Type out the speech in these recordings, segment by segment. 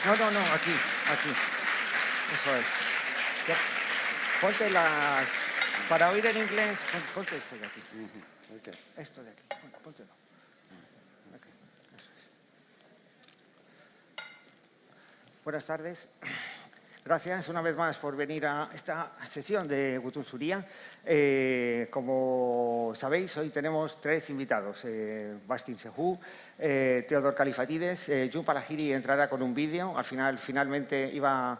No, no, no, aquí, aquí. Eso es. Ya, ponte las... Para oír en inglés, ponte esto de aquí. Okay. Esto de aquí, póntelo. Aquí, eso es. Buenas tardes. Gracias una vez más por venir a esta sesión de Gutun Zuria. Como sabéis, hoy tenemos tres invitados. Baskin Sehu, Teodor Kalifatides, Jun Palahiri entrará con un vídeo. Finalmente iba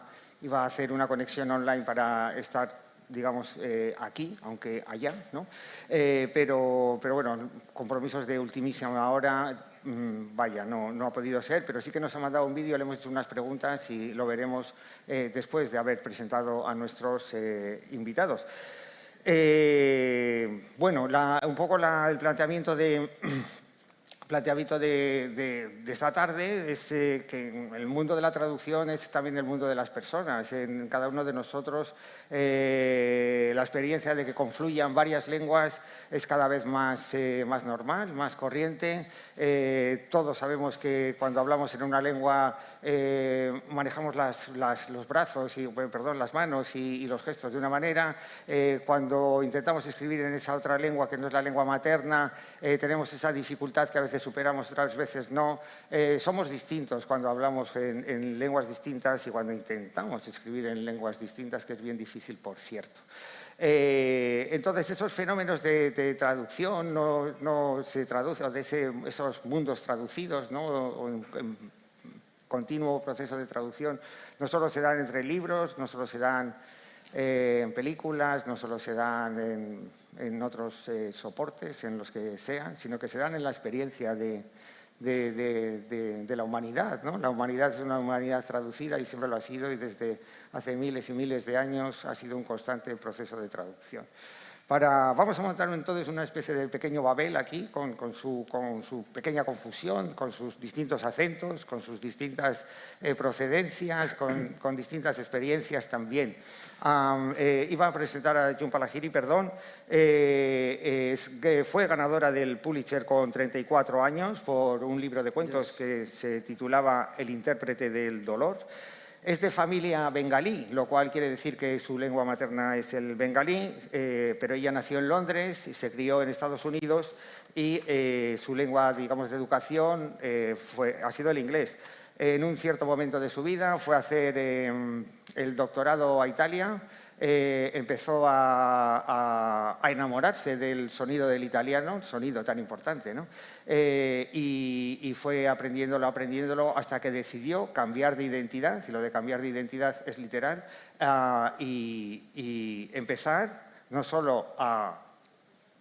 a hacer una conexión online para estar, digamos, aquí, aunque allá, ¿no? Pero bueno, compromisos de ultimísima hora, vaya, no ha podido ser, pero sí que nos ha mandado un vídeo, le hemos hecho unas preguntas y lo veremos después de haber presentado a nuestros invitados. Bueno, un poco el planteamiento de esta tarde es que el mundo de la traducción es también el mundo de las personas. En cada uno de nosotros la experiencia de que confluyan varias lenguas es cada vez más normal, más corriente. Todos sabemos que cuando hablamos en una lengua manejamos los brazos, las manos y los gestos de una manera. Cuando intentamos escribir en esa otra lengua que no es la lengua materna, tenemos esa dificultad que a veces superamos, otras veces no. Somos distintos cuando hablamos en lenguas distintas y cuando intentamos escribir en lenguas distintas, que es bien difícil, por cierto. Entonces, esos fenómenos de traducción no se traducen, de esos mundos traducidos, ¿no? O en continuo proceso de traducción, no solo se dan entre libros, no solo se dan en películas, no solo se dan en otros soportes, en los que sean, sino que se dan en la experiencia de la humanidad, ¿no? La humanidad es una humanidad traducida y siempre lo ha sido, y desde hace miles y miles de años ha sido un constante proceso de traducción. Vamos a montar entonces una especie de pequeño Babel aquí, con su pequeña confusión, con sus distintos acentos, con sus distintas procedencias, con distintas experiencias también. Iba a presentar a Jun Palahiri, perdón, que fue ganadora del Pulitzer con 34 años por un libro de cuentos que se titulaba El intérprete del dolor. Es de familia bengalí, lo cual quiere decir que su lengua materna es el bengalí, pero ella nació en Londres y se crió en Estados Unidos y su lengua, digamos, de educación ha sido el inglés. En un cierto momento de su vida fue a hacer el doctorado a Italia. Empezó a enamorarse del sonido del italiano, sonido tan importante, ¿no? Y fue aprendiéndolo hasta que decidió cambiar de identidad, y lo de cambiar de identidad es literal, y empezar no solo a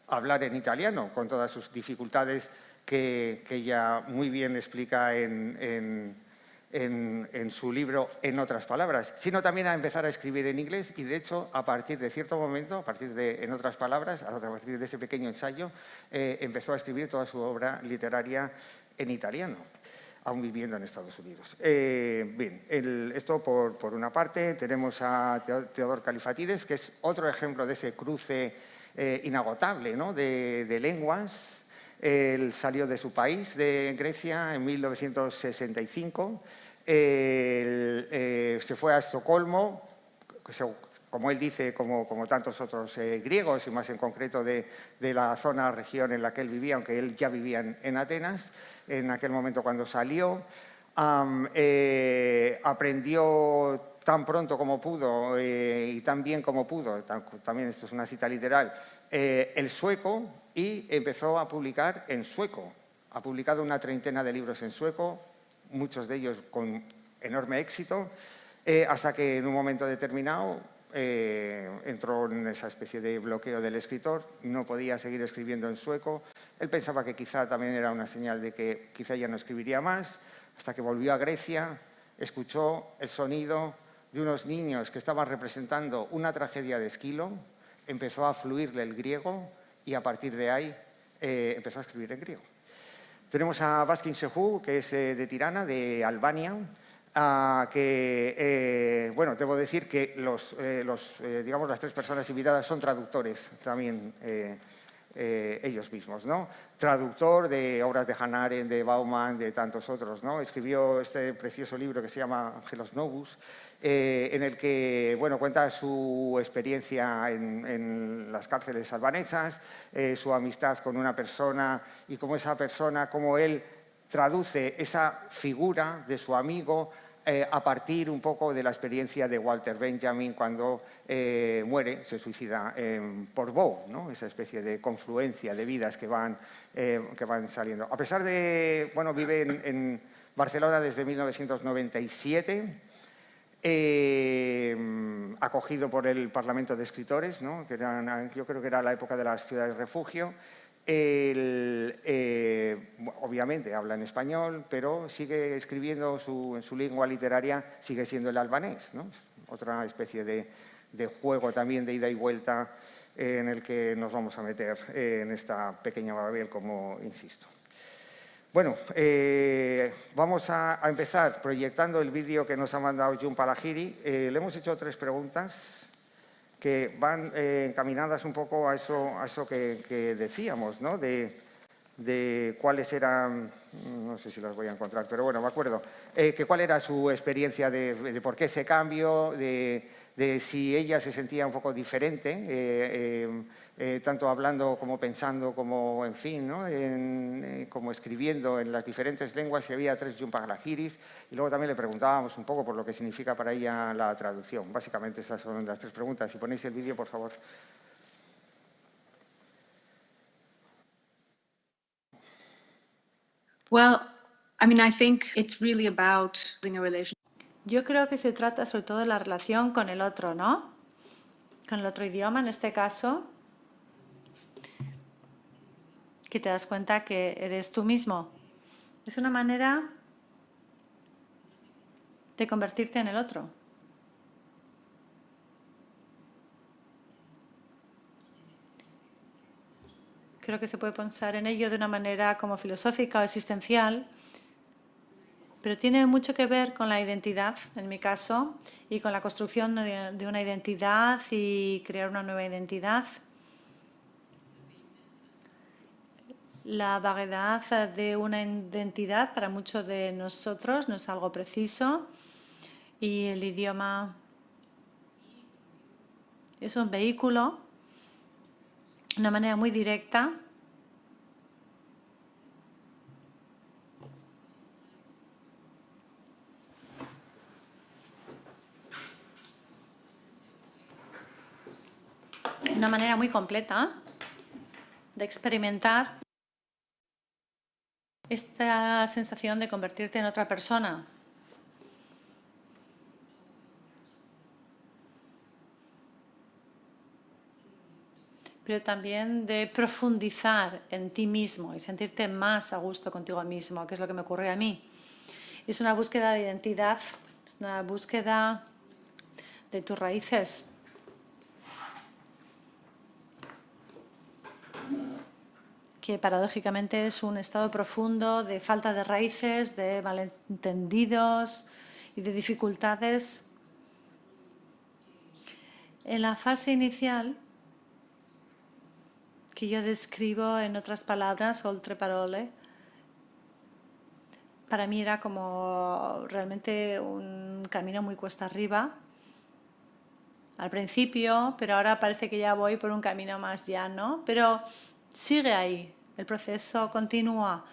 hablar en italiano, con todas sus dificultades que ella muy bien explica en su libro En otras palabras, sino también a empezar a escribir en inglés y, de hecho, a partir de cierto momento, a partir de En otras palabras, a partir de ese pequeño ensayo, empezó a escribir toda su obra literaria en italiano, aún viviendo en Estados Unidos. Bien, esto por una parte. Tenemos a Teodor Kalifatides, que es otro ejemplo de ese cruce inagotable, ¿no? de lenguas. Él salió de su país, de Grecia, en 1965. Se fue a Estocolmo, como él dice, como tantos otros griegos, y más en concreto de la zona, región en la que él vivía, aunque él ya vivía en Atenas, en aquel momento cuando salió. Aprendió tan pronto como pudo y tan bien como pudo, también esto es una cita literal, el sueco, y empezó a publicar en sueco. Ha publicado una treintena de libros en sueco, muchos de ellos con enorme éxito, hasta que en un momento determinado entró en esa especie de bloqueo del escritor, no podía seguir escribiendo en sueco. Él pensaba que quizá también era una señal de que quizá ya no escribiría más, hasta que volvió a Grecia, escuchó el sonido de unos niños que estaban representando una tragedia de Esquilo, empezó a fluirle el griego y a partir de ahí empezó a escribir en griego. Tenemos a Baskin Sehu, que es de Tirana, de Albania, que, bueno, debo decir que digamos, las tres personas invitadas son traductores también ellos mismos, ¿no? Traductor de obras de Hannah Arendt, de Bauman, de tantos otros, ¿no? Escribió este precioso libro que se llama Angelos Novus, en el que bueno, cuenta su experiencia en las cárceles albanesas, su amistad con una persona y cómo esa persona, cómo él traduce esa figura de su amigo a partir un poco de la experiencia de Walter Benjamin cuando muere, se suicida por Bow, ¿no? Esa especie de confluencia de vidas que van saliendo. A pesar de, bueno, vive en Barcelona desde 1997, acogido por el Parlamento de Escritores, ¿no? Que yo creo que era la época de las ciudades de refugio. Él, obviamente habla en español, pero sigue escribiendo en su lengua literaria, sigue siendo el albanés, ¿no? Otra especie de juego también de ida y vuelta en el que nos vamos a meter en esta pequeña Babel, como insisto. Bueno, vamos a empezar proyectando el vídeo que nos ha mandado Jun Palahiri. Le hemos hecho 3 preguntas que van encaminadas un poco a eso que decíamos, ¿no? De cuáles eran, no sé si las voy a encontrar, pero bueno, me acuerdo, que cuál era su experiencia de por qué ese cambio, de si ella se sentía un poco diferente, tanto hablando como pensando, como, en fin, ¿no? Como escribiendo en las diferentes lenguas, y había 3 Jun Palahiris, y luego también le preguntábamos un poco por lo que significa para ella la traducción. Básicamente esas son las 3 preguntas. Si ponéis el vídeo, por favor. Well, I mean, I think it's really about building a relationship. Yo creo que se trata sobre todo de la relación con el otro, ¿no? Con el otro idioma, en este caso, que te das cuenta que eres tú mismo. Es una manera de convertirte en el otro. Creo que se puede pensar en ello de una manera como filosófica o existencial, pero tiene mucho que ver con la identidad, en mi caso, y con la construcción de una identidad y crear una nueva identidad. La vaguedad de una identidad para muchos de nosotros no es algo preciso, y el idioma es un vehículo, una manera muy directa una manera muy completa de experimentar esta sensación de convertirte en otra persona. Pero también de profundizar en ti mismo y sentirte más a gusto contigo mismo, que es lo que me ocurre a mí. Es una búsqueda de identidad, es una búsqueda de tus raíces. Que paradójicamente es un estado profundo de falta de raíces, de malentendidos y de dificultades. En la fase inicial, que yo describo en otras palabras, oltre parole, para mí era como realmente un camino muy cuesta arriba al principio, pero ahora parece que ya voy por un camino más llano, pero sigue ahí, el proceso continúa,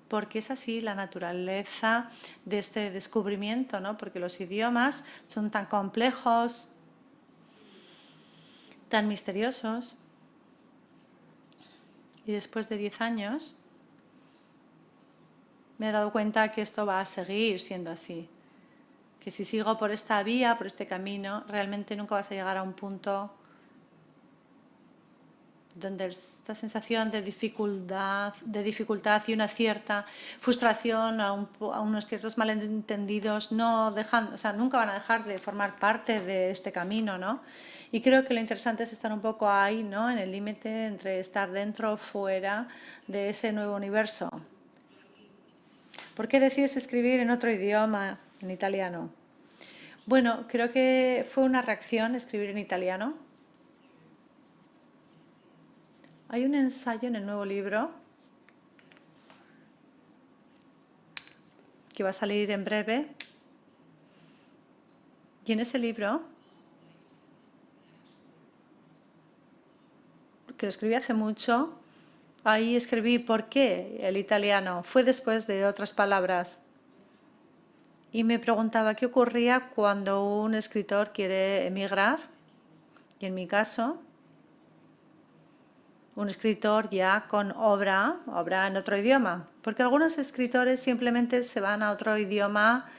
porque es así la naturaleza de este descubrimiento, ¿no? Porque los idiomas son tan complejos, tan misteriosos, y después de 10 años me he dado cuenta que esto va a seguir siendo así, que si sigo por esta vía, por este camino, realmente nunca vas a llegar a un punto donde esta sensación de dificultad y una cierta frustración a unos ciertos malentendidos no dejan, o sea, nunca van a dejar de formar parte de este camino, ¿no? Y creo que lo interesante es estar un poco ahí, ¿no? En el límite entre estar dentro o fuera de ese nuevo universo. ¿Por qué decides escribir en otro idioma, en italiano? Bueno, creo que fue una reacción escribir en italiano. Hay un ensayo en el nuevo libro que va a salir en breve. Y en ese libro, que lo escribí hace mucho, ahí escribí por qué el italiano. Fue después de otras palabras. Y me preguntaba qué ocurría cuando un escritor quiere emigrar. Y en mi caso, un escritor ya con obra en otro idioma. Porque algunos escritores simplemente se van a otro idioma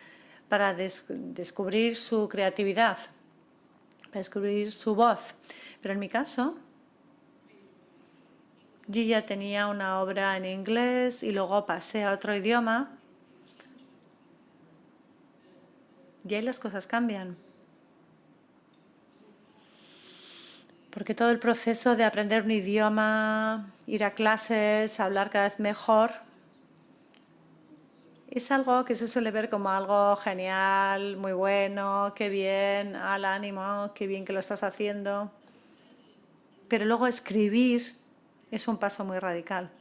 para descubrir su creatividad, para descubrir su voz. Pero en mi caso, yo ya tenía una obra en inglés y luego pasé a otro idioma. Y ahí las cosas cambian. Porque todo el proceso de aprender un idioma, ir a clases, hablar cada vez mejor, es algo que se suele ver como algo genial, muy bueno, qué bien, al ánimo, qué bien que lo estás haciendo. Pero luego escribir es un paso muy radical.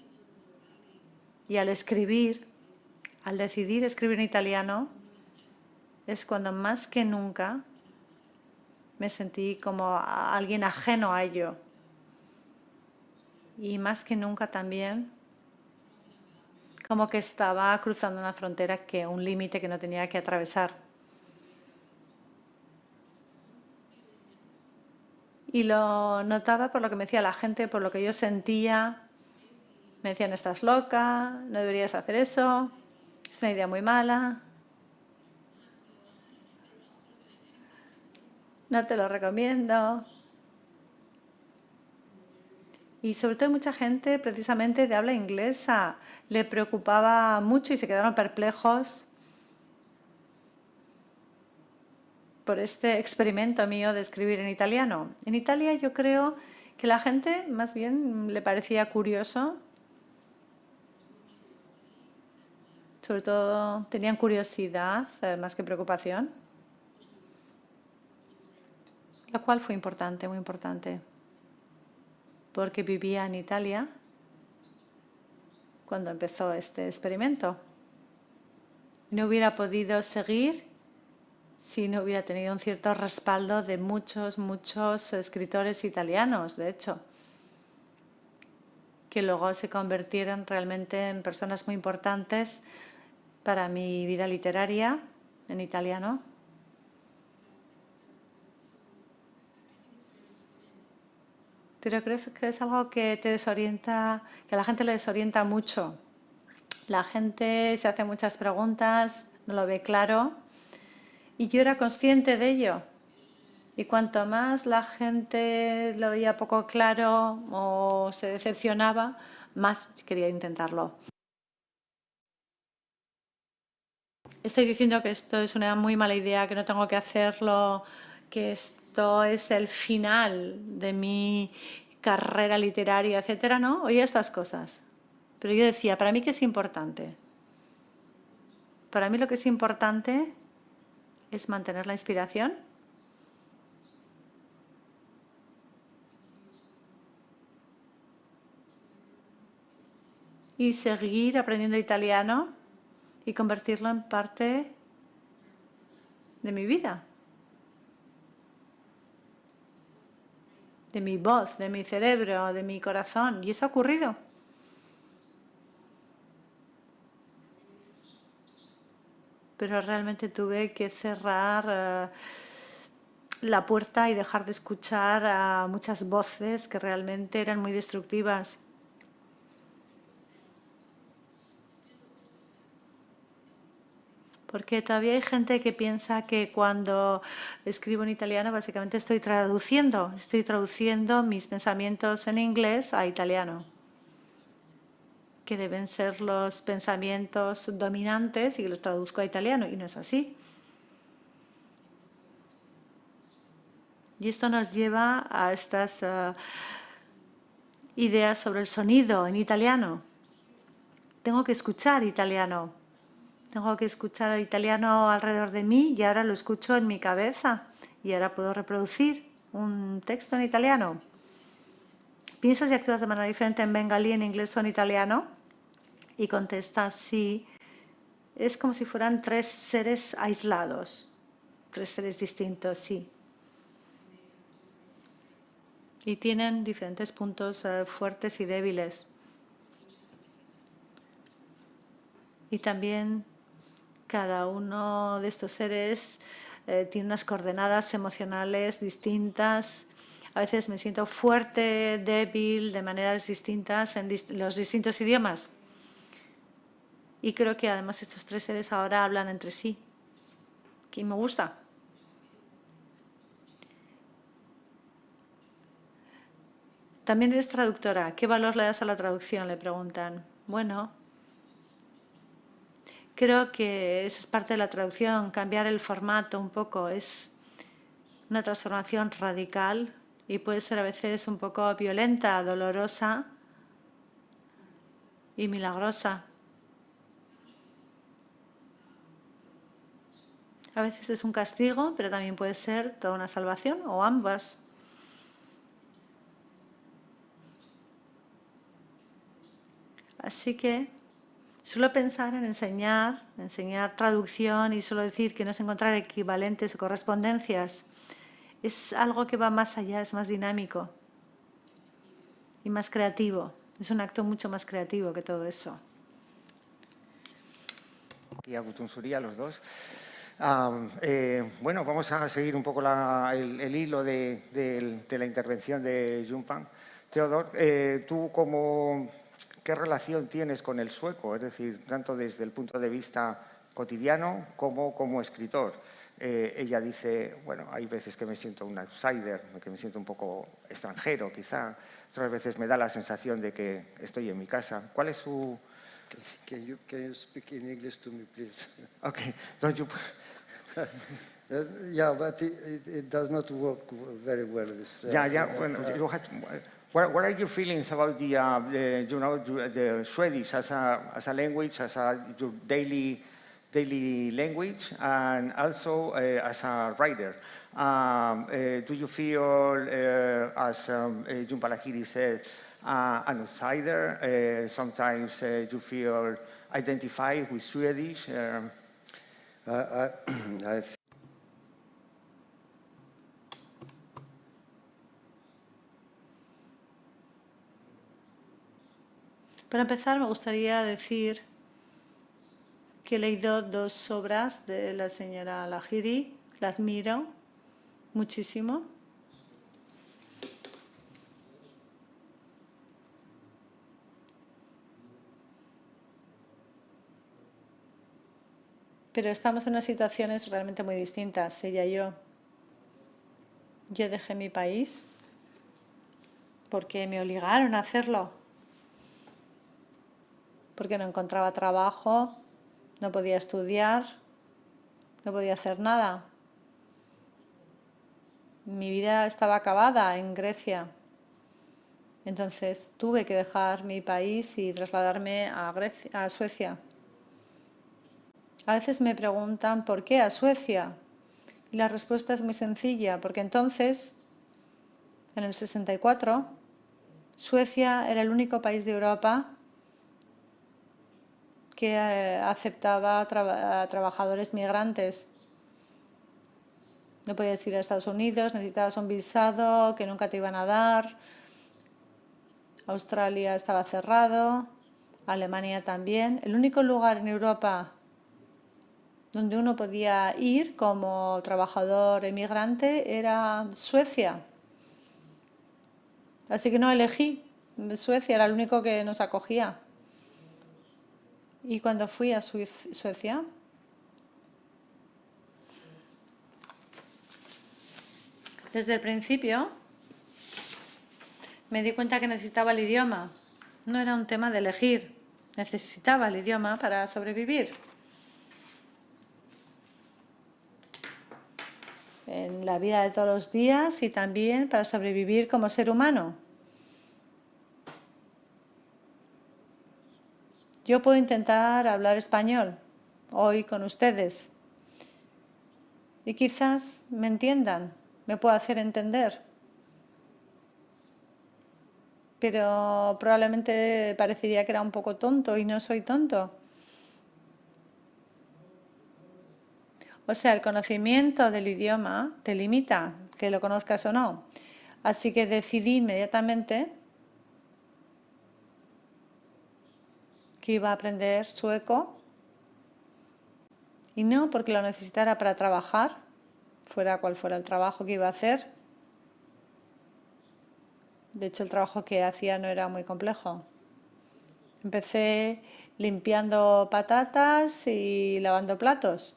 Y al escribir, al decidir escribir en italiano, es cuando más que nunca me sentí como alguien ajeno a ello. Y más que nunca también como que estaba cruzando una frontera, un límite que no tenía que atravesar. Y lo notaba por lo que me decía la gente, por lo que yo sentía. Me decían, estás loca, no deberías hacer eso, es una idea muy mala, no te lo recomiendo. Y sobre todo mucha gente precisamente de habla inglesa le preocupaba mucho y se quedaron perplejos por este experimento mío de escribir en italiano. En Italia yo creo que la gente más bien le parecía curioso. Sobre todo tenían curiosidad más que preocupación, la cual fue importante, muy importante, porque vivía en Italia cuando empezó este experimento. No hubiera podido seguir si no hubiera tenido un cierto respaldo de muchos escritores italianos, de hecho, que luego se convirtieron realmente en personas muy importantes para mi vida literaria en italiano. Pero creo que es algo que te desorienta, que a la gente le desorienta mucho. La gente se hace muchas preguntas, no lo ve claro. Y yo era consciente de ello. Y cuanto más la gente lo veía poco claro o se decepcionaba, más quería intentarlo. Estáis diciendo que esto es una muy mala idea, que no tengo que hacerlo, que esto es el final de mi carrera literaria, etcétera, ¿no? Oía estas cosas. Pero yo decía, ¿para mí qué es importante? Para mí lo que es importante es mantener la inspiración, y seguir aprendiendo italiano y convertirlo en parte de mi vida, de mi voz, de mi cerebro, de mi corazón. Y eso ha ocurrido. Pero realmente tuve que cerrar la puerta y dejar de escuchar a muchas voces que realmente eran muy destructivas. Porque todavía hay gente que piensa que cuando escribo en italiano básicamente estoy traduciendo mis pensamientos en inglés a italiano, que deben ser los pensamientos dominantes y que los traduzco a italiano, y no es así. Y esto nos lleva a estas ideas sobre el sonido en italiano. Tengo que escuchar italiano. Tengo que escuchar el italiano alrededor de mí y ahora lo escucho en mi cabeza y ahora puedo reproducir un texto en italiano. ¿piensas y actúas de manera diferente en bengalí, en inglés o en italiano? Y contesta sí. Es como si fueran tres seres aislados, tres seres distintos, sí. Y tienen diferentes puntos fuertes y débiles. Y también cada uno de estos seres tiene unas coordenadas emocionales distintas. A veces me siento fuerte, débil, de maneras distintas en los distintos idiomas. Y creo que además estos tres seres ahora hablan entre sí, que me gusta. También eres traductora. ¿Qué valor le das a la traducción?, le preguntan. Bueno, creo que es parte de la traducción, cambiar el formato un poco. Es una transformación radical y puede ser a veces un poco violenta, dolorosa y milagrosa. A veces es un castigo, pero también puede ser toda una salvación, o ambas. Así que suelo pensar en enseñar traducción y suelo decir que no es encontrar equivalentes o correspondencias. Es algo que va más allá, es más dinámico y más creativo. Es un acto mucho más creativo que todo eso. Y a Gutunsuría, los dos. Bueno, vamos a seguir un poco el hilo de la intervención de Junpan. Theodor, tú ¿qué relación tienes con el sueco? Es decir, tanto desde el punto de vista cotidiano como escritor. Ella dice, bueno, hay veces que me siento un outsider, que me siento un poco extranjero quizá, otras veces me da la sensación de que estoy en mi casa. ¿Cuál es su...? Can you speak in English to me, please? Okay, don't you... Yeah, but it does not work very well. This, What are your feelings about the Swedish as a language, your daily language, and also as a writer? Do you feel, as Jhumpa Lahiri said, an outsider? Sometimes you feel identified with Swedish? Para empezar, me gustaría decir que he leído 2 obras de la señora Lahiri, la admiro muchísimo. Pero estamos en unas situaciones realmente muy distintas, ella y yo. Yo dejé mi país porque me obligaron a hacerlo. Porque no encontraba trabajo, no podía estudiar, no podía hacer nada. Mi vida estaba acabada en Grecia. Entonces tuve que dejar mi país y trasladarme a Suecia. A veces me preguntan ¿por qué a Suecia? Y la respuesta es muy sencilla, porque entonces, en el 64, Suecia era el único país de Europa que aceptaba a trabajadores migrantes. No podías ir a Estados Unidos, necesitabas un visado que nunca te iban a dar. Australia estaba cerrado, Alemania también. El único lugar en Europa donde uno podía ir como trabajador emigrante era Suecia. Así que no elegí. Suecia era el único que nos acogía. Y cuando fui a Suecia, desde el principio me di cuenta que necesitaba el idioma. No era un tema de elegir, necesitaba el idioma para sobrevivir. En la vida de todos los días y también para sobrevivir como ser humano. Yo puedo intentar hablar español hoy con ustedes y quizás me entiendan, me pueda hacer entender. pero probablemente parecería que era un poco tonto y no soy tonto. O sea, el conocimiento del idioma te limita, que lo conozcas o no. Así que decidí inmediatamente que iba a aprender sueco, y no porque lo necesitara para trabajar, fuera cual fuera el trabajo que iba a hacer. De hecho, el trabajo que hacía no era muy complejo. Empecé limpiando patatas y lavando platos.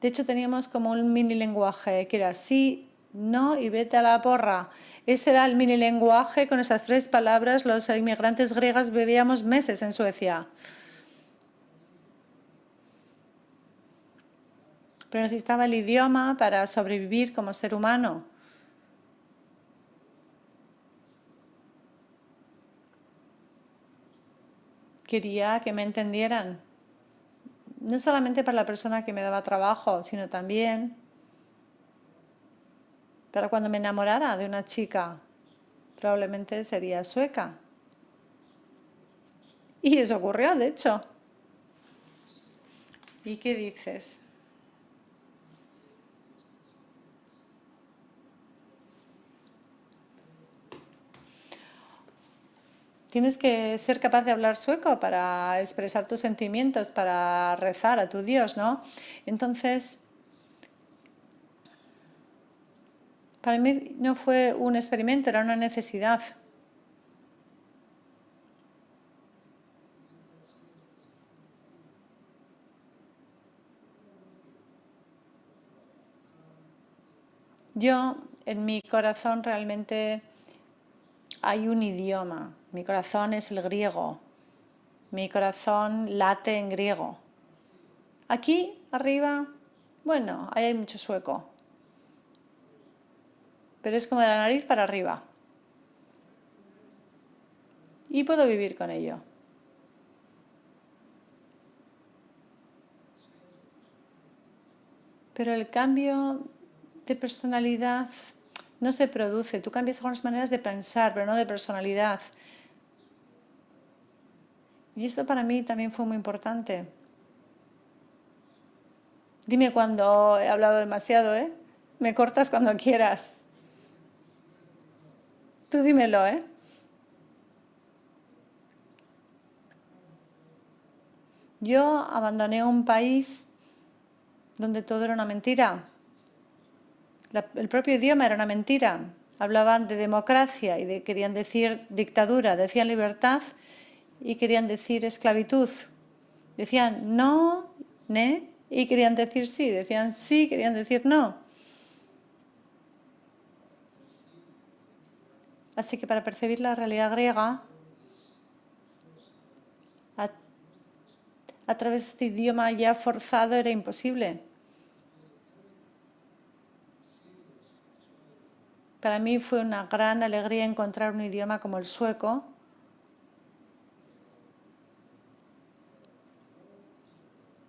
De hecho, teníamos como un mini lenguaje que era sí, no y vete a la porra. Ese era el mini lenguaje. Con esas 3 palabras los inmigrantes griegas vivíamos meses en Suecia. Pero necesitaba el idioma para sobrevivir como ser humano. Quería que me entendieran. No solamente para la persona que me daba trabajo, sino también para cuando me enamorara de una chica. Probablemente sería sueca. Y eso ocurrió, de hecho. ¿Y qué dices? Tienes que ser capaz de hablar sueco para expresar tus sentimientos, para rezar a tu Dios, ¿no? Entonces, para mí no fue un experimento, era una necesidad. Yo, en mi corazón realmente hay un idioma. Mi corazón es el griego. Mi corazón late en griego. Aquí, arriba, bueno, ahí hay mucho sueco. Pero es como de la nariz para arriba. Y puedo vivir con ello. Pero el cambio de personalidad no se produce. Tú cambias algunas maneras de pensar, pero no de personalidad. Y esto para mí también fue muy importante. Dime cuando he hablado demasiado, ¿eh? Me cortas cuando quieras. Tú dímelo, ¿eh? Yo abandoné un país donde todo era una mentira. El propio idioma era una mentira. Hablaban de democracia y querían decir dictadura, decían libertad y querían decir esclavitud. Decían no, ne, y querían decir sí. Decían sí, querían decir no. Así que para percibir la realidad griega, a través de este idioma ya forzado era imposible. Para mí fue una gran alegría encontrar un idioma como el sueco,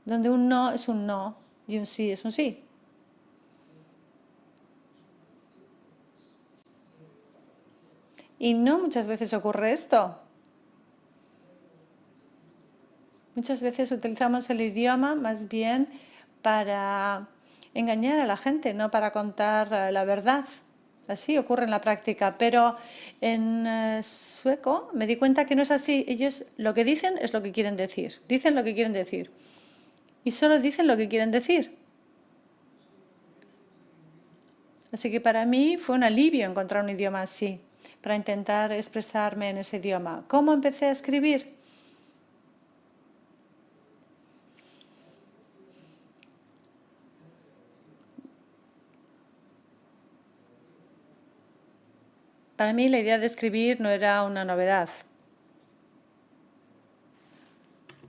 donde un no es un no y un sí es un sí. Y no muchas veces ocurre esto. Muchas veces utilizamos el idioma más bien para engañar a la gente, no para contar la verdad. Así ocurre en la práctica, pero en sueco me di cuenta que no es así. Ellos lo que dicen es lo que quieren decir. Dicen lo que quieren decir. Y solo dicen lo que quieren decir. Así que para mí fue un alivio encontrar un idioma así, para intentar expresarme en ese idioma. ¿Cómo empecé a escribir? Para mí la idea de escribir no era una novedad.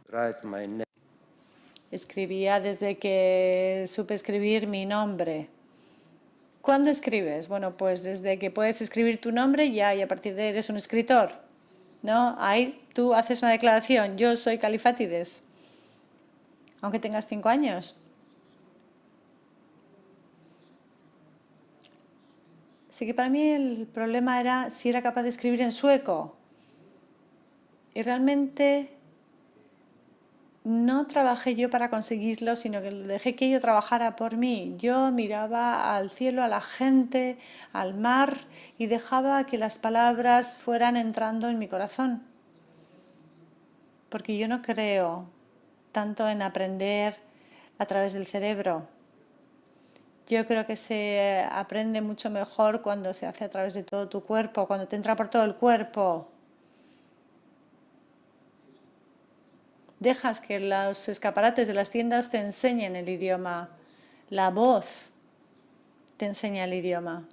Write my name. Escribía desde que supe escribir mi nombre. ¿Cuándo escribes? Bueno, pues desde que puedes escribir tu nombre ya y a partir de ahí eres un escritor, ¿no? Ahí tú haces una declaración, yo soy Califátides. aunque tengas 5 años. Así que para mí el problema era si era capaz de escribir en sueco. Y realmente no trabajé yo para conseguirlo, sino que dejé que ello trabajara por mí. Yo miraba al cielo, a la gente, al mar y dejaba que las palabras fueran entrando en mi corazón. Porque yo no creo tanto en aprender a través del cerebro. Yo creo que se aprende mucho mejor cuando se hace a través de todo tu cuerpo, cuando te entra por todo el cuerpo. Dejas que los escaparates de las tiendas te enseñen el idioma. La voz te enseña el idioma.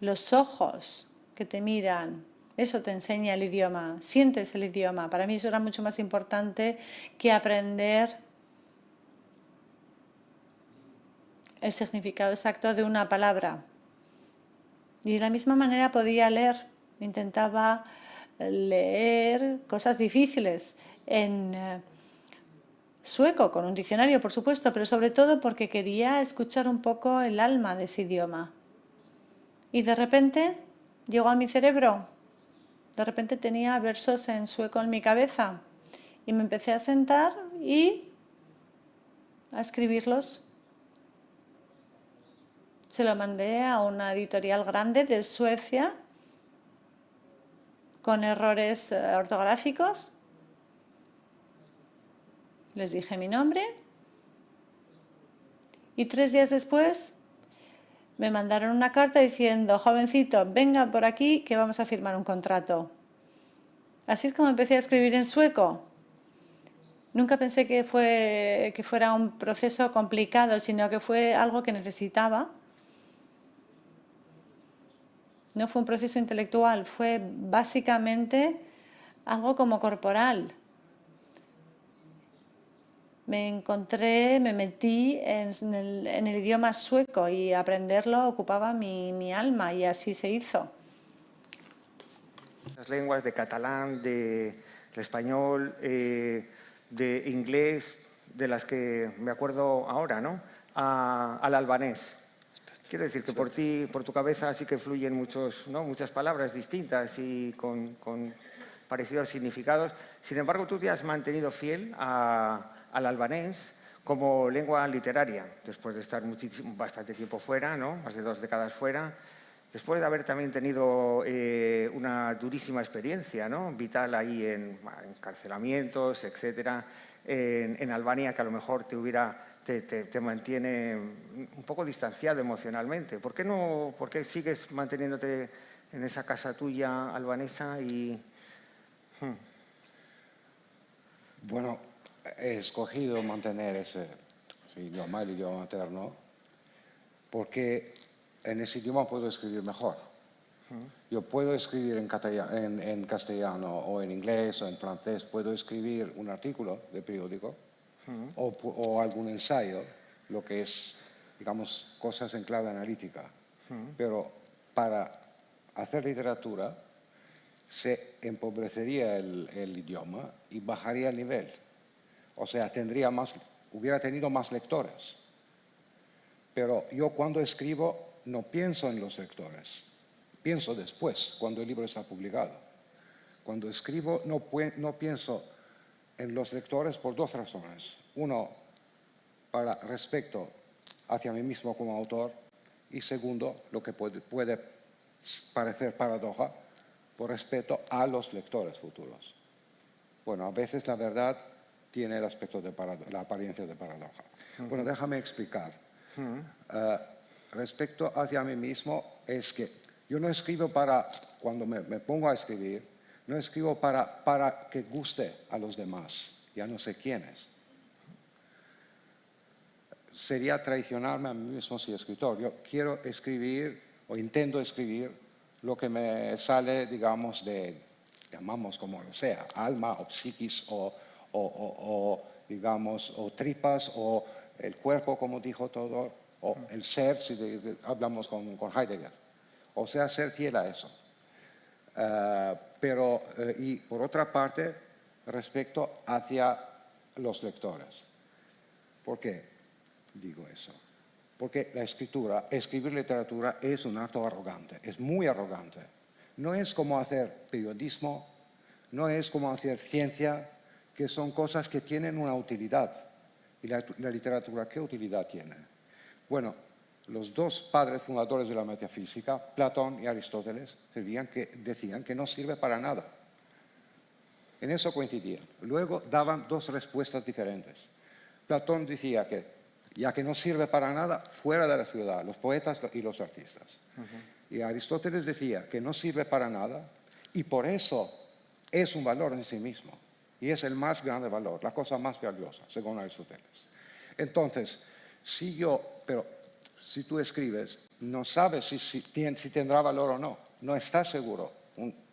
Los ojos que te miran, eso te enseña el idioma. Sientes el idioma. Para mí eso era mucho más importante que aprender el significado exacto de una palabra. Y de la misma manera podía leer. Intentaba leer cosas difíciles en sueco, con un diccionario, por supuesto, pero sobre todo porque quería escuchar un poco el alma de ese idioma. Y de repente llegó a mi cerebro. De repente tenía versos en sueco en mi cabeza. Y me empecé a sentar y a escribirlos. Se lo mandé a una editorial grande de Suecia con errores ortográficos. Les dije mi nombre y 3 días después me mandaron una carta diciendo: jovencito, venga por aquí que vamos a firmar un contrato. Así es como empecé a escribir en sueco. Nunca pensé que fuera un proceso complicado, sino que fue algo que necesitaba. No fue un proceso intelectual, fue básicamente algo como corporal. Me metí en el idioma sueco y aprenderlo ocupaba mi alma y así se hizo. Las lenguas de catalán, del español, de inglés, de las que me acuerdo ahora, ¿no? Al albanés. Quiero decir que por ti, por tu cabeza, sí que fluyen muchas palabras distintas y con parecidos significados. Sin embargo, tú te has mantenido fiel al albanés como lengua literaria, después de estar bastante tiempo fuera, ¿no? Más de 2 décadas fuera, después de haber también tenido una durísima experiencia, ¿no? Vital ahí en encarcelamientos, etcétera, en Albania, que a lo mejor te mantiene un poco distanciado emocionalmente. ¿Por qué sigues manteniéndote en esa casa tuya albanesa y... Bueno, he escogido mantener ese idioma, el idioma materno, porque en ese idioma puedo escribir mejor. Yo puedo escribir en castellano o en inglés o en francés, puedo escribir un artículo de periódico o algún ensayo, lo que es, digamos, cosas en clave analítica. Pero para hacer literatura se empobrecería el idioma y bajaría el nivel. O sea, hubiera tenido más lectores. Pero yo cuando escribo no pienso en los lectores, pienso después, cuando el libro está publicado. Cuando escribo no pienso en los lectores por 2 razones. Uno, para respeto hacia mí mismo como autor, y segundo, lo que puede parecer paradoja, por respeto a los lectores futuros. Bueno, a veces la verdad tiene el aspecto de la apariencia de paradoja. Bueno, déjame explicar. Respecto hacia mí mismo, es que yo no escribo cuando me pongo a escribir, no escribo para que guste a los demás, ya no sé quiénes. Sería traicionarme a mí mismo si escritor. Yo quiero escribir o intento escribir lo que me sale, digamos, llamamos como sea, alma o psiquis o digamos, o tripas o el cuerpo, como dijo todo, o el ser, si hablamos con Heidegger. O sea, ser fiel a eso. pero, y por otra parte, respecto hacia los lectores. ¿Por qué digo eso? Porque la escritura, escribir literatura es un acto arrogante, es muy arrogante. No es como hacer periodismo, no es como hacer ciencia, que son cosas que tienen una utilidad. ¿Y la literatura qué utilidad tiene? Bueno, los dos padres fundadores de la metafísica, Platón y Aristóteles, decían que no sirve para nada. En eso coincidían. Luego daban dos respuestas diferentes. Platón decía que, ya que no sirve para nada, fuera de la ciudad, los poetas y los artistas. Y Aristóteles decía que no sirve para nada y por eso es un valor en sí mismo. Y es el más grande valor, la cosa más valiosa, según Aristóteles. Entonces, si tú escribes, no sabes si tendrá valor o no, no estás seguro.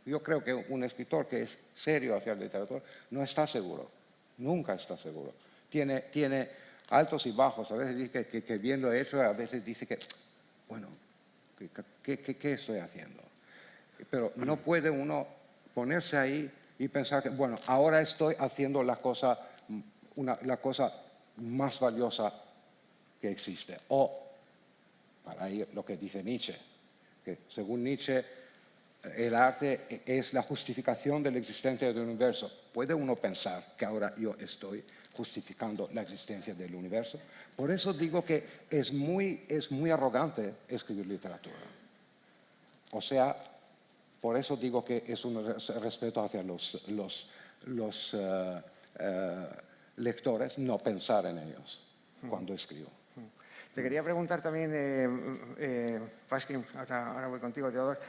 Yo creo que un escritor que es serio hacia la literatura no está seguro, nunca está seguro. Tiene altos y bajos, a veces dice que bien lo he hecho, a veces dice que, bueno, ¿qué estoy haciendo? Pero no puede uno ponerse ahí y pensar que, bueno, ahora estoy haciendo la cosa más valiosa que existe. O, para ir lo que dice Nietzsche, que según Nietzsche, el arte es la justificación de la existencia del universo. ¿Puede uno pensar que ahora yo estoy justificando la existencia del universo? Por eso digo que es muy arrogante escribir literatura. O sea, por eso digo que es un respeto hacia los lectores, no pensar en ellos cuando escribo. Te quería preguntar también, Pasquin, ahora voy contigo, Teodor,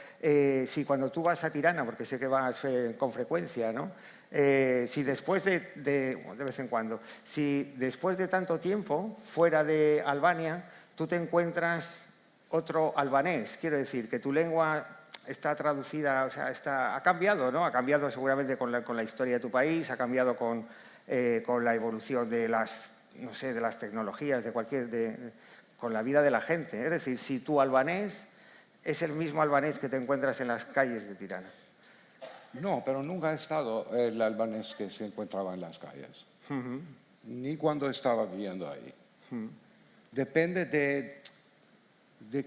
si cuando tú vas a Tirana, porque sé que vas con frecuencia, ¿no? Si después de vez en cuando, si después de tanto tiempo fuera de Albania, tú te encuentras otro albanés, quiero decir, que tu lengua está traducida, o sea, ha cambiado, ¿no? Ha cambiado seguramente con la historia de tu país, ha cambiado con la evolución de las, no sé, de las tecnologías, con la vida de la gente. Es decir, si tu albanés es el mismo albanés que te encuentras en las calles de Tirana. No, pero nunca ha estado el albanés que se encontraba en las calles, ni cuando estaba viviendo ahí. Depende de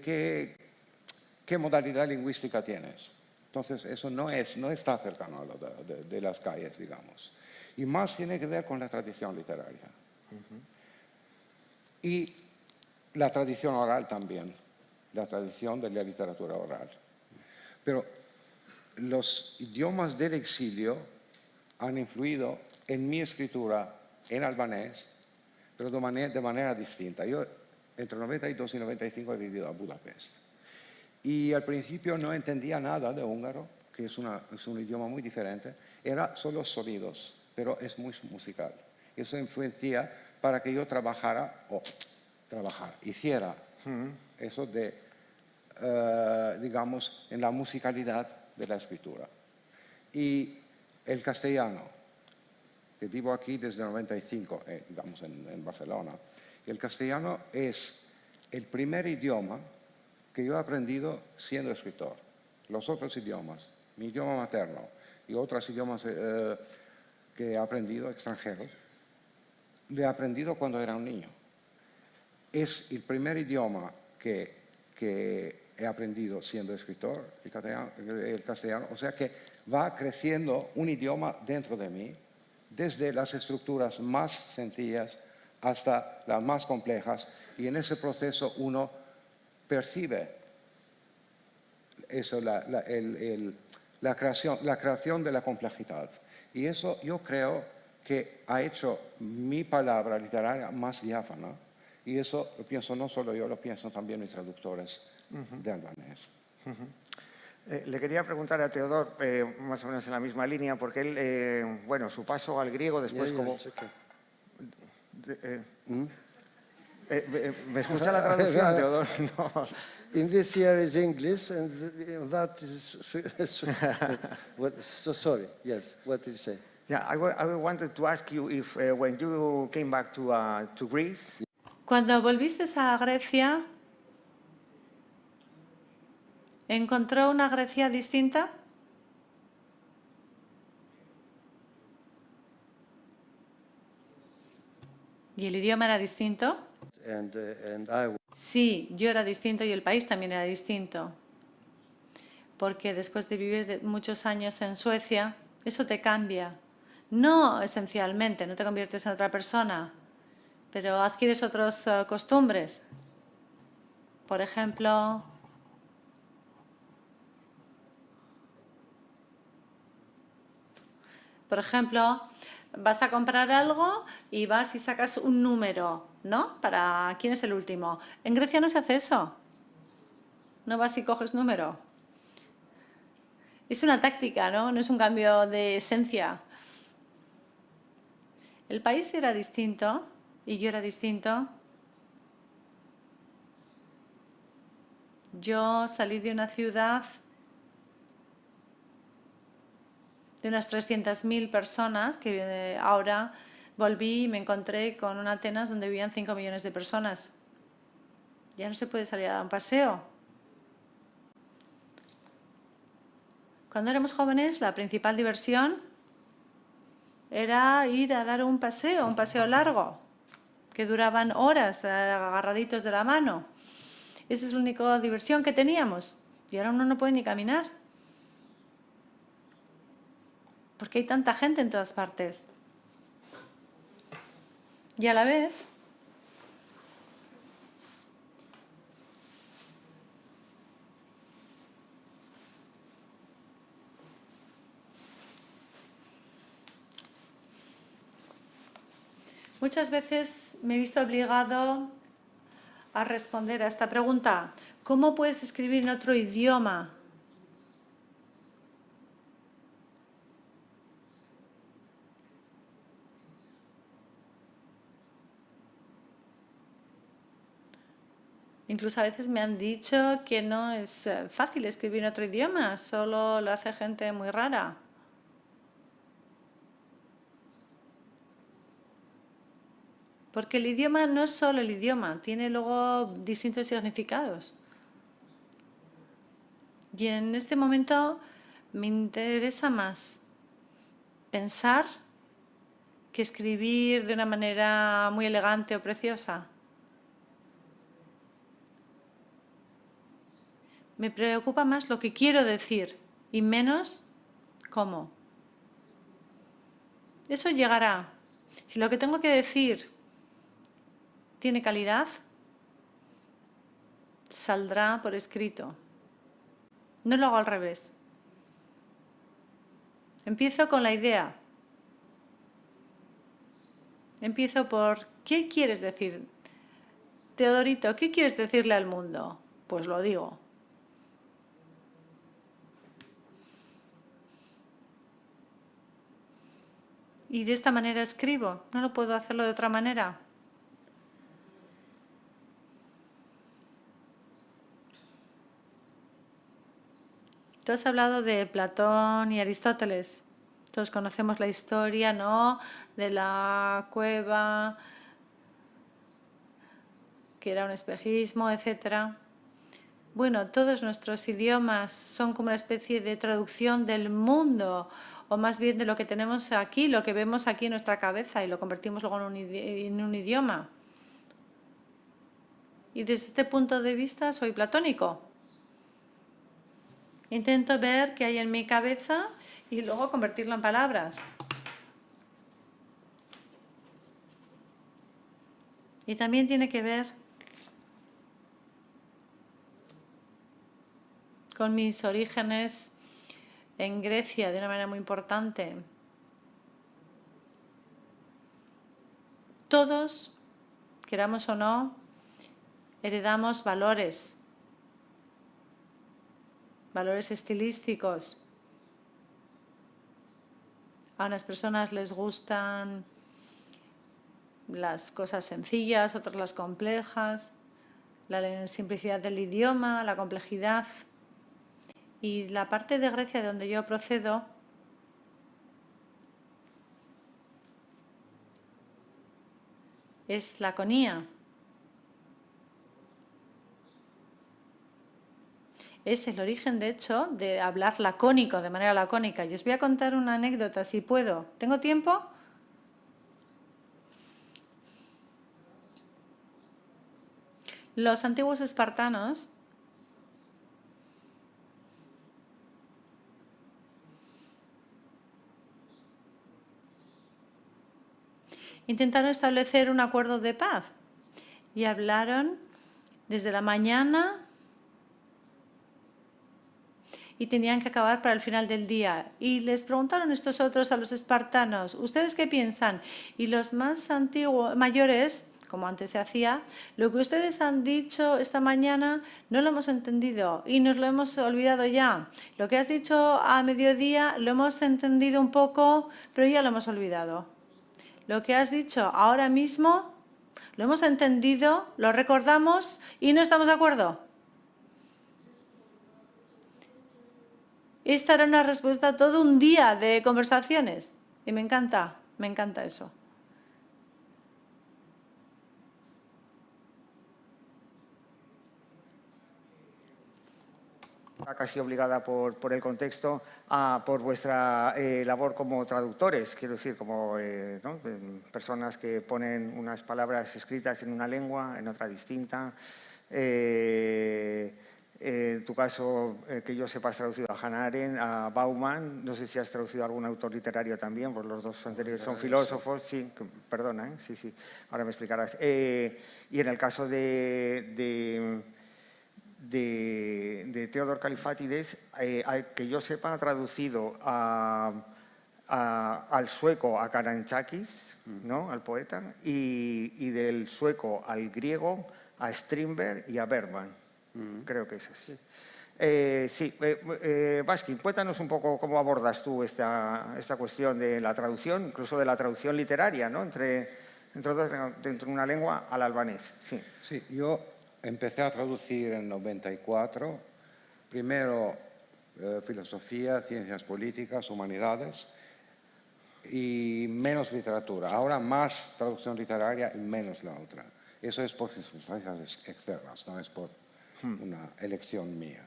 qué modalidad lingüística tienes. Entonces, eso no está cercano a lo de las calles, digamos. Y más tiene que ver con la tradición literaria. Y la tradición oral también, la tradición de la literatura oral. Pero los idiomas del exilio han influido en mi escritura en albanés, pero de manera distinta. Yo entre 92 y 95 he vivido a Budapest. Y al principio no entendía nada de húngaro, que es un idioma muy diferente. Era solo sonidos, pero es muy musical. Eso influencia para que yo hiciera eso de, digamos, en la musicalidad de la escritura. Y el castellano, que vivo aquí desde el 95, digamos, en Barcelona, y el castellano es el primer idioma que yo he aprendido siendo escritor. Los otros idiomas, mi idioma materno y otros idiomas que he aprendido, extranjeros, lo he aprendido cuando era un niño. Es el primer idioma que he aprendido siendo escritor, el castellano, o sea que va creciendo un idioma dentro de mí, desde las estructuras más sencillas hasta las más complejas, y en ese proceso uno percibe eso, la creación de la complejidad. Y eso yo creo que ha hecho mi palabra literaria más diáfana, y eso lo pienso no solo yo, lo piensan también mis traductores de albanés. Le quería preguntar a Teodor, más o menos en la misma línea, porque él, bueno, su paso al griego después como... it's okay. ¿Me escucha la traducción, Teodor? No. In this year is English, and that is so sorry. Yes, what did you say? Yeah, I wanted to ask you if when you came back to Greece, Cuando volviste a Grecia, ¿encontró una Grecia distinta? ¿Y el idioma era distinto? and I Sí, yo era distinto y el país también era distinto. Porque después de vivir muchos años en Suecia, eso te cambia. No esencialmente, no te conviertes en otra persona, pero adquieres otras costumbres. Por ejemplo, vas a comprar algo y vas y sacas un número, ¿no? Para quién es el último. En Grecia no se hace eso. No vas y coges número. Es una táctica, ¿no? No es un cambio de esencia. El país era distinto y yo era distinto. Yo salí de una ciudad de unas 300.000 personas que ahora volví y me encontré con una Atenas donde vivían 5 millones de personas. Ya no se puede salir a dar un paseo. Cuando éramos jóvenes, la principal diversión era ir a dar un paseo largo, que duraban horas agarraditos de la mano. Esa es la única diversión que teníamos. Y ahora uno no puede ni caminar. Porque hay tanta gente en todas partes. Y a la vez, muchas veces me he visto obligado a responder a esta pregunta. ¿Cómo puedes escribir en otro idioma? Incluso a veces me han dicho que no es fácil escribir en otro idioma, solo lo hace gente muy rara. Porque el idioma no es solo el idioma, tiene luego distintos significados. Y en este momento me interesa más pensar que escribir de una manera muy elegante o preciosa. Me preocupa más lo que quiero decir y menos cómo. Eso llegará. Si lo que tengo que decir tiene calidad, saldrá por escrito. No lo hago al revés. Empiezo con la idea. Empiezo por ¿qué quieres decir? Teodorito, ¿qué quieres decirle al mundo? Pues lo digo. Y de esta manera escribo. No lo puedo hacerlo de otra manera. Tú has hablado de Platón y Aristóteles. Todos conocemos la historia, ¿no? De la cueva, que era un espejismo, etc. Bueno, todos nuestros idiomas son como una especie de traducción del mundo, o más bien de lo que tenemos aquí, lo que vemos aquí en nuestra cabeza y lo convertimos luego en un idioma. Y desde este punto de vista soy platónico. Intento ver qué hay en mi cabeza y luego convertirlo en palabras. Y también tiene que ver con mis orígenes en Grecia de una manera muy importante. Todos, queramos o no, heredamos valores estilísticos. A unas personas les gustan las cosas sencillas, otras las complejas, la simplicidad del idioma, la complejidad. Y la parte de Grecia de donde yo procedo es laconía. Es el origen, de hecho, de hablar lacónico, de manera lacónica. Y os voy a contar una anécdota, si puedo. ¿Tengo tiempo? Los antiguos espartanos intentaron establecer un acuerdo de paz y hablaron desde la mañana y tenían que acabar para el final del día. Y les preguntaron estos otros a los espartanos, ¿ustedes qué piensan? Y los más antiguos, mayores, como antes se hacía, lo que ustedes han dicho esta mañana no lo hemos entendido y nos lo hemos olvidado ya. Lo que has dicho a mediodía lo hemos entendido un poco, pero ya lo hemos olvidado. Lo que has dicho ahora mismo lo hemos entendido, lo recordamos y no estamos de acuerdo. Esta era una respuesta a todo un día de conversaciones y me encanta eso. Casi obligada por el contexto, por vuestra labor como traductores, quiero decir, como ¿no? Personas que ponen unas palabras escritas en una lengua, en otra distinta. En tu caso, que yo sepa, has traducido a Hannah Arendt, a Bauman, no sé si has traducido a algún autor literario también, pues los dos anteriores son filósofos, sí, perdona, sí, ahora me explicarás. Y en el caso de Theodor Kalifatides, que yo sepa, ha traducido al sueco a Karantzakis, ¿no? Al poeta, y del sueco al griego a Strindberg y a Bergman. Creo que es así. Baskin, cuéntanos un poco cómo abordas tú esta cuestión de la traducción, incluso de la traducción literaria, ¿no? dentro de una lengua al albanés. Sí, yo empecé a traducir en 94, primero filosofía, ciencias políticas, humanidades y menos literatura. Ahora más traducción literaria y menos la otra. Eso es por circunstancias externas, no es por una elección mía.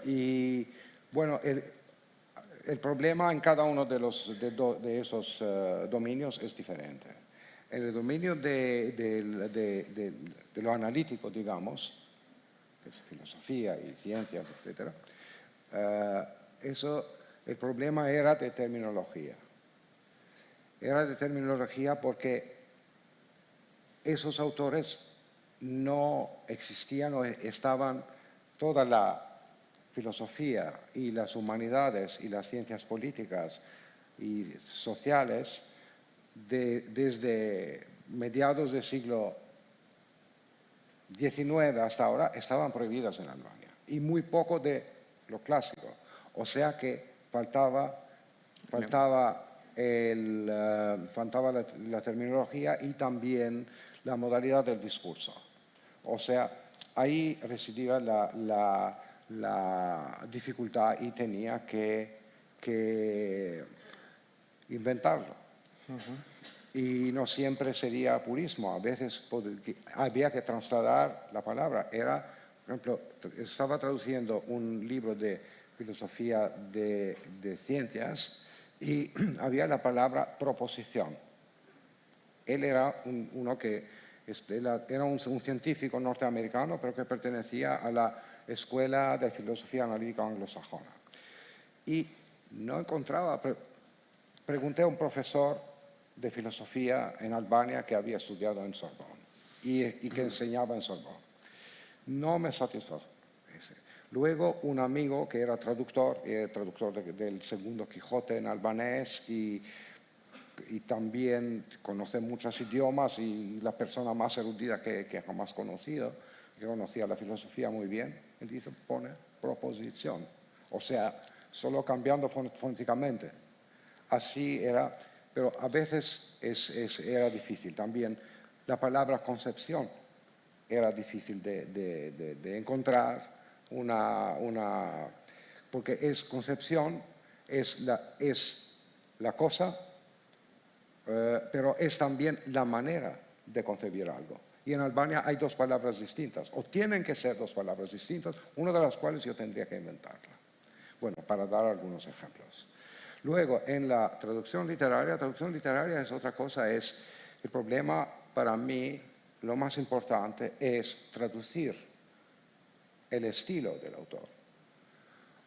Y bueno, el problema en cada uno de esos dominios es diferente. En el dominio de lo analítico, digamos, que es filosofía y ciencias, etc., el problema era de terminología. Era de terminología porque esos autores no existían o estaban toda la filosofía y las humanidades y las ciencias políticas y sociales desde mediados del siglo XIX hasta ahora estaban prohibidas en Albania y muy poco de lo clásico. O sea que faltaba la terminología y también la modalidad del discurso. O sea, ahí residía la dificultad y tenía que inventarlo. Y no siempre sería purismo, a veces había que trasladar la palabra. Por ejemplo, estaba traduciendo un libro de filosofía de ciencias y había la palabra proposición. Él era era un científico norteamericano, pero que pertenecía a la Escuela de Filosofía Analítica Anglosajona. Y no encontraba, pregunté a un profesor de filosofía en Albania que había estudiado en Sorbonne y que enseñaba en Sorbonne. No me satisfajo. Luego un amigo que era traductor del segundo Quijote en albanés y también conoce muchos idiomas y la persona más erudita que jamás conocido, que conocía la filosofía muy bien, él dice, pone proposición, o sea, solo cambiando fonéticamente. Así era, pero a veces era difícil. También la palabra concepción era difícil de encontrar porque concepción es la cosa, pero es también la manera de concebir algo. Y en Albania hay dos palabras distintas, o tienen que ser dos palabras distintas, una de las cuales yo tendría que inventarla. Bueno, para dar algunos ejemplos. Luego, en la traducción literaria es otra cosa, el problema para mí lo más importante es traducir el estilo del autor.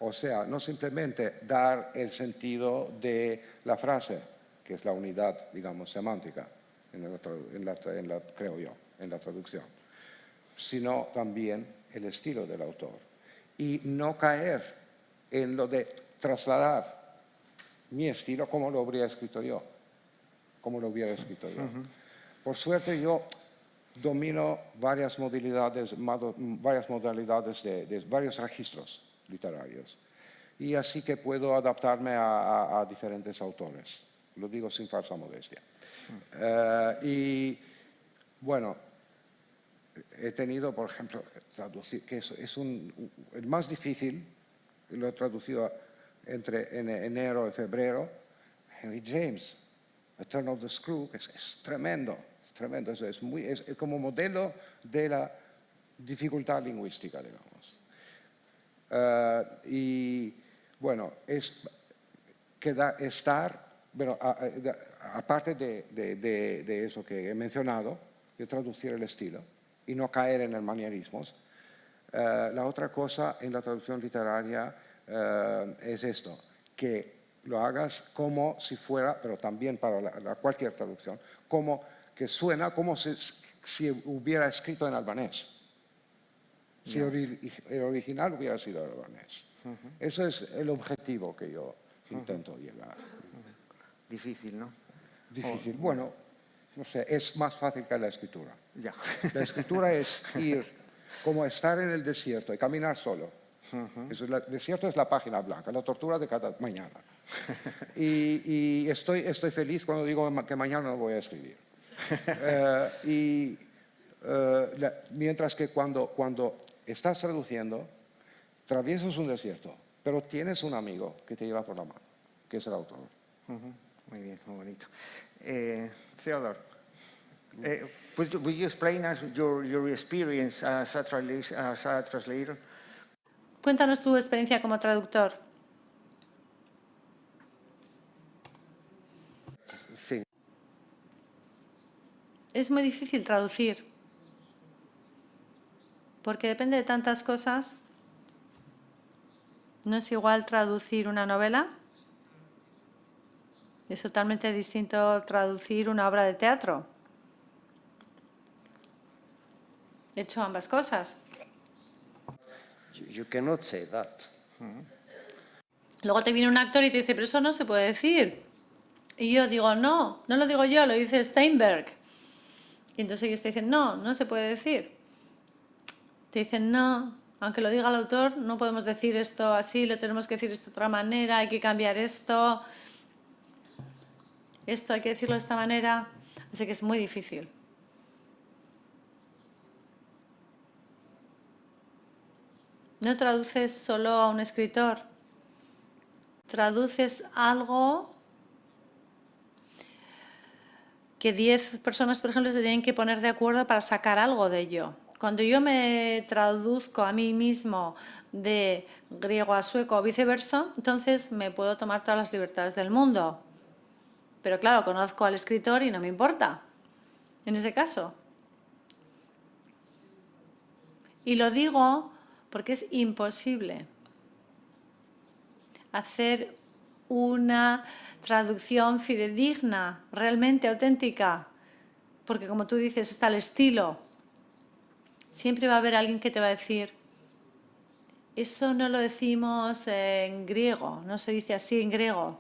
O sea, no simplemente dar el sentido de la frase, que es la unidad, digamos, semántica, creo yo, en la traducción, sino también el estilo del autor. Y no caer en lo de trasladar mi estilo como lo habría escrito yo, como lo hubiera escrito yo. Por suerte yo domino varias modalidades de varios registros literarios y así que puedo adaptarme a diferentes autores. Lo digo sin falsa modestia. Y bueno, he tenido, por ejemplo, traducir, que es el más difícil, lo he traducido entre enero y febrero, Henry James, A Turn of the Screw, que es tremendo, es tremendo, es como modelo de la dificultad lingüística, digamos. Y bueno, bueno, aparte de eso que he mencionado, de traducir el estilo y no caer en el manierismos, la otra cosa en la traducción literaria es esto, que lo hagas como si fuera, pero también para cualquier traducción, como que suena como si hubiera escrito en albanés. Si el original hubiera sido albanés. Eso es el objetivo que yo intento llegar. Difícil, ¿no? Difícil. Bueno, no sé, es más fácil que la escritura. Ya. La escritura es ir como estar en el desierto y caminar solo. El desierto es la página blanca, la tortura de cada mañana. Y estoy feliz cuando digo que mañana no voy a escribir. Mientras que cuando estás traduciendo, atraviesas un desierto, pero tienes un amigo que te lleva por la mano, que es el autor. Muy bien, muy bonito. Theodore, would you explain us your experience as a translator? Cuéntanos tu experiencia como traductor. Sí. Es muy difícil traducir, porque depende de tantas cosas. No es igual traducir una novela, es totalmente distinto traducir una obra de teatro. He hecho ambas cosas. You cannot say that. Luego te viene un actor y te dice, pero eso no se puede decir. Y yo digo, no, no lo digo yo, lo dice Steinberg. Y entonces ellos te dicen, no, no se puede decir. Te dicen, no, aunque lo diga el autor, no podemos decir esto así, lo tenemos que decir de esta otra manera, hay que cambiar esto. Esto hay que decirlo de esta manera. Así que es muy difícil. No traduces solo a un escritor, traduces algo que 10 personas, por ejemplo, se tienen que poner de acuerdo para sacar algo de ello. Cuando yo me traduzco a mí mismo de griego a sueco o viceversa, entonces me puedo tomar todas las libertades del mundo. Pero claro, conozco al escritor y no me importa, en ese caso. Y lo digo porque es imposible hacer una traducción fidedigna, realmente auténtica, porque como tú dices, está el estilo. Siempre va a haber alguien que te va a decir, eso no lo decimos en griego, no se dice así en griego.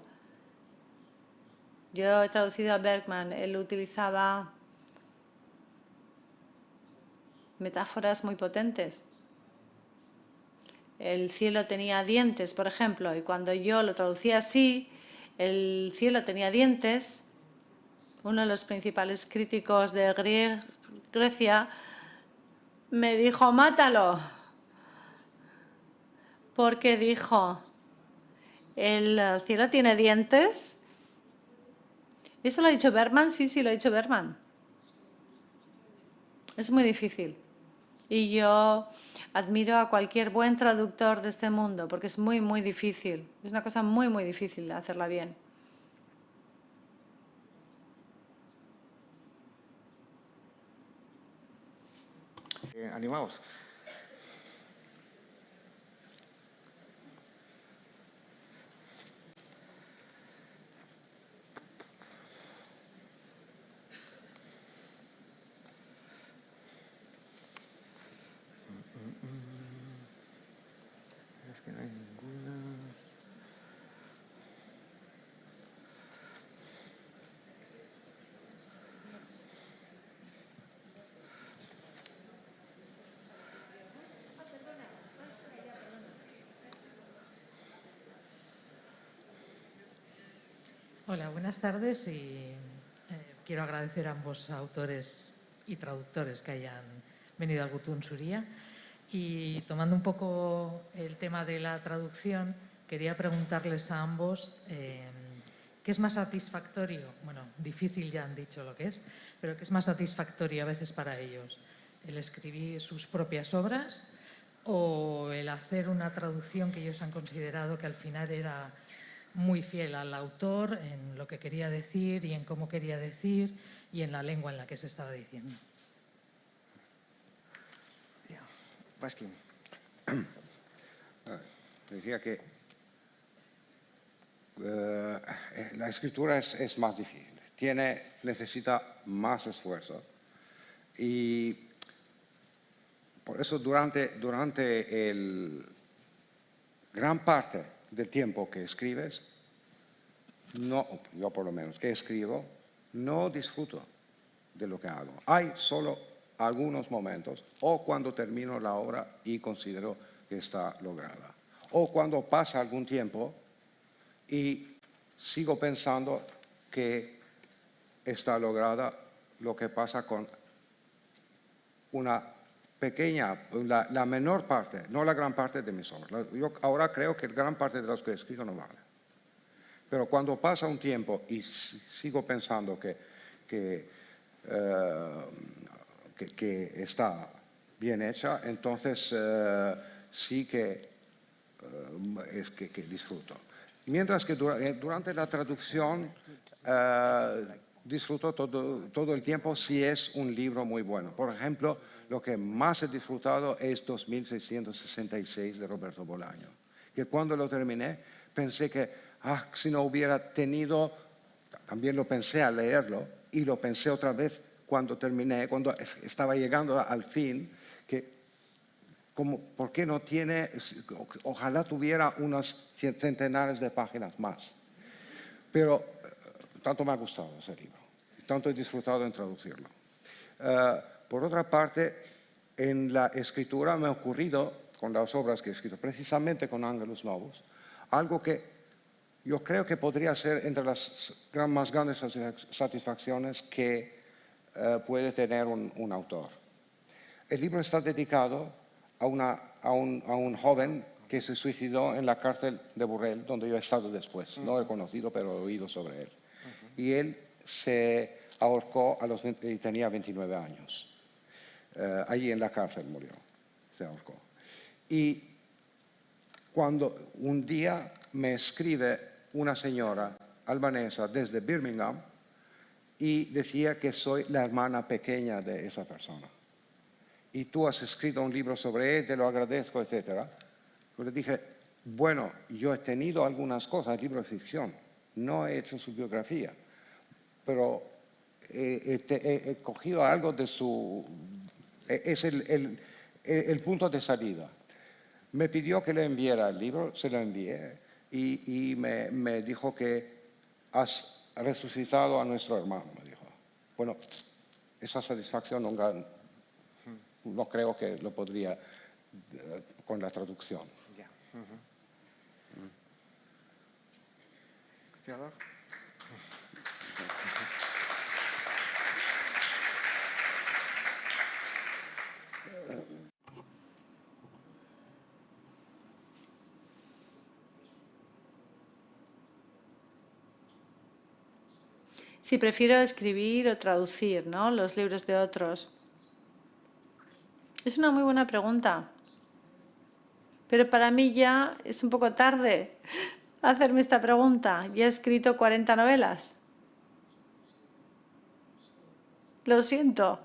Yo he traducido a Bergman, él utilizaba metáforas muy potentes. El cielo tenía dientes, por ejemplo, y cuando yo lo traducía así, el cielo tenía dientes. Uno de los principales críticos de Grecia me dijo, mátalo, porque dijo, ¿el cielo tiene dientes? ¿Eso lo ha dicho Bergman? Sí, lo ha dicho Bergman. Es muy difícil. Y yo admiro a cualquier buen traductor de este mundo, porque es muy, muy difícil. Es una cosa muy, muy difícil hacerla bien. Animaos. Es que no hay ninguna. Hola, buenas tardes y quiero agradecer a ambos autores y traductores que hayan venido al Gutun Suria. Y tomando un poco el tema de la traducción, quería preguntarles a ambos qué es más satisfactorio, bueno, difícil ya han dicho lo que es, pero qué es más satisfactorio a veces para ellos, el escribir sus propias obras o el hacer una traducción que ellos han considerado que al final era muy fiel al autor en lo que quería decir y en cómo quería decir y en la lengua en la que se estaba diciendo. Baskin. Decía que la escritura es más difícil, necesita más esfuerzo y por eso durante gran parte del tiempo que escribes, yo por lo menos que escribo, no disfruto de lo que hago. Hay solo algunos momentos, o cuando termino la obra y considero que está lograda, o cuando pasa algún tiempo y sigo pensando que está lograda, lo que pasa con una pequeña, la menor parte, no la gran parte de mis obras. Yo ahora creo que gran parte de los que he escrito no vale. Pero cuando pasa un tiempo y sigo pensando que está bien hecha, entonces sí que disfruto. Mientras que durante la traducción disfruto todo el tiempo si es un libro muy bueno. Por ejemplo, lo que más he disfrutado es 2666 de Roberto Bolaño, que cuando lo terminé pensé que si no hubiera tenido, también lo pensé al leerlo y lo pensé otra vez cuando terminé, cuando estaba llegando al fin, que ¿por qué no tiene? Ojalá tuviera unos centenares de páginas más. Pero tanto me ha gustado ese libro, tanto he disfrutado en traducirlo. Por otra parte, en la escritura me ha ocurrido, con las obras que he escrito, precisamente con Angelus Novus, algo que yo creo que podría ser entre las más grandes satisfacciones que puede tener un autor. El libro está dedicado a un joven que se suicidó en la cárcel de Burrell, donde yo he estado después. No he conocido, pero he oído sobre él. Y él se ahorcó y tenía 29 años. Allí en la cárcel murió, se ahorcó. Y cuando un día me escribe una señora albanesa desde Birmingham y decía que soy la hermana pequeña de esa persona. Y tú has escrito un libro sobre él, te lo agradezco, etc. Yo le dije, bueno, yo he tenido algunas cosas, libro de ficción, no he hecho su biografía, pero he cogido algo de su... Es el punto de salida. Me pidió que le enviara el libro, se lo envié y me dijo que has resucitado a nuestro hermano, me dijo. Bueno, esa satisfacción no creo que lo podría con la traducción. Ya. Theodor? Si prefiero escribir o traducir, ¿no?, los libros de otros. Es una muy buena pregunta. Pero para mí ya es un poco tarde hacerme esta pregunta. Ya he escrito 40 novelas. Lo siento.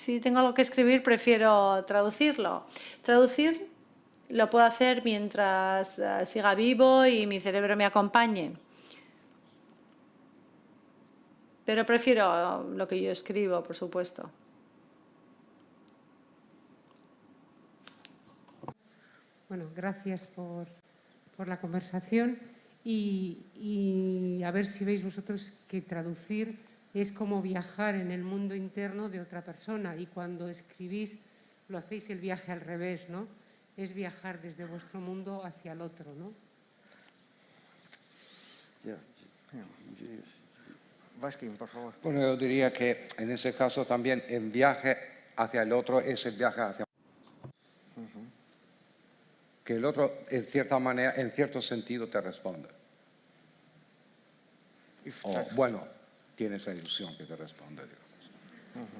Si tengo algo que escribir, prefiero traducirlo. Traducir lo puedo hacer mientras siga vivo y mi cerebro me acompañe. Pero prefiero lo que yo escribo, por supuesto. Bueno, gracias por la conversación y a ver si veis vosotros que traducir es como viajar en el mundo interno de otra persona y cuando escribís lo hacéis el viaje al revés, ¿no? Es viajar desde vuestro mundo hacia el otro, ¿no? Yeah. Vasquín, por favor. Bueno, yo diría que en ese caso también el viaje hacia el otro es el viaje hacia... Que el otro, en cierta manera, en cierto sentido, te responde. O, bueno, tienes la ilusión que te responde, digamos.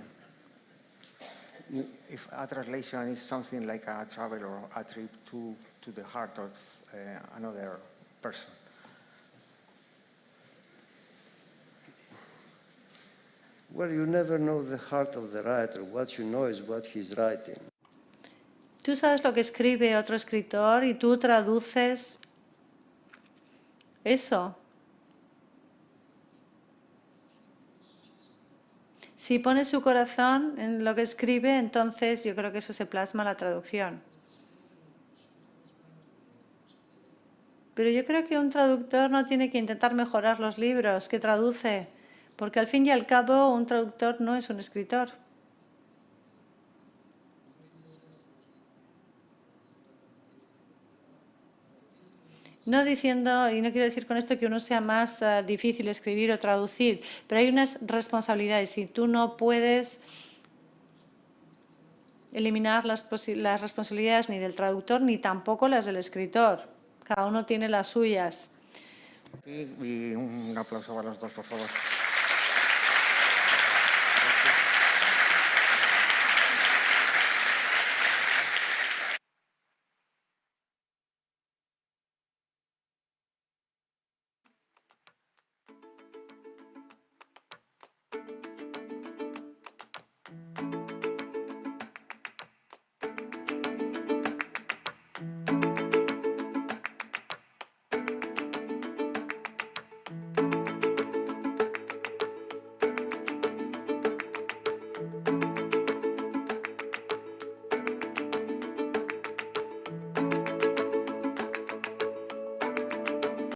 If a translation is something like a travel or a trip to the heart of another person. Well, you never know the heart of the writer. What you know is what he's writing. Tú sabes lo que escribe otro escritor y tú traduces eso. Si pone su corazón en lo que escribe, entonces yo creo que eso se plasma en la traducción. Pero yo creo que un traductor no tiene que intentar mejorar los libros que traduce, porque al fin y al cabo un traductor no es un escritor. No diciendo, y no quiero decir con esto que uno sea más difícil escribir o traducir, pero hay unas responsabilidades y tú no puedes eliminar las responsabilidades ni del traductor ni tampoco las del escritor. Cada uno tiene las suyas. Y un aplauso para los dos, por favor.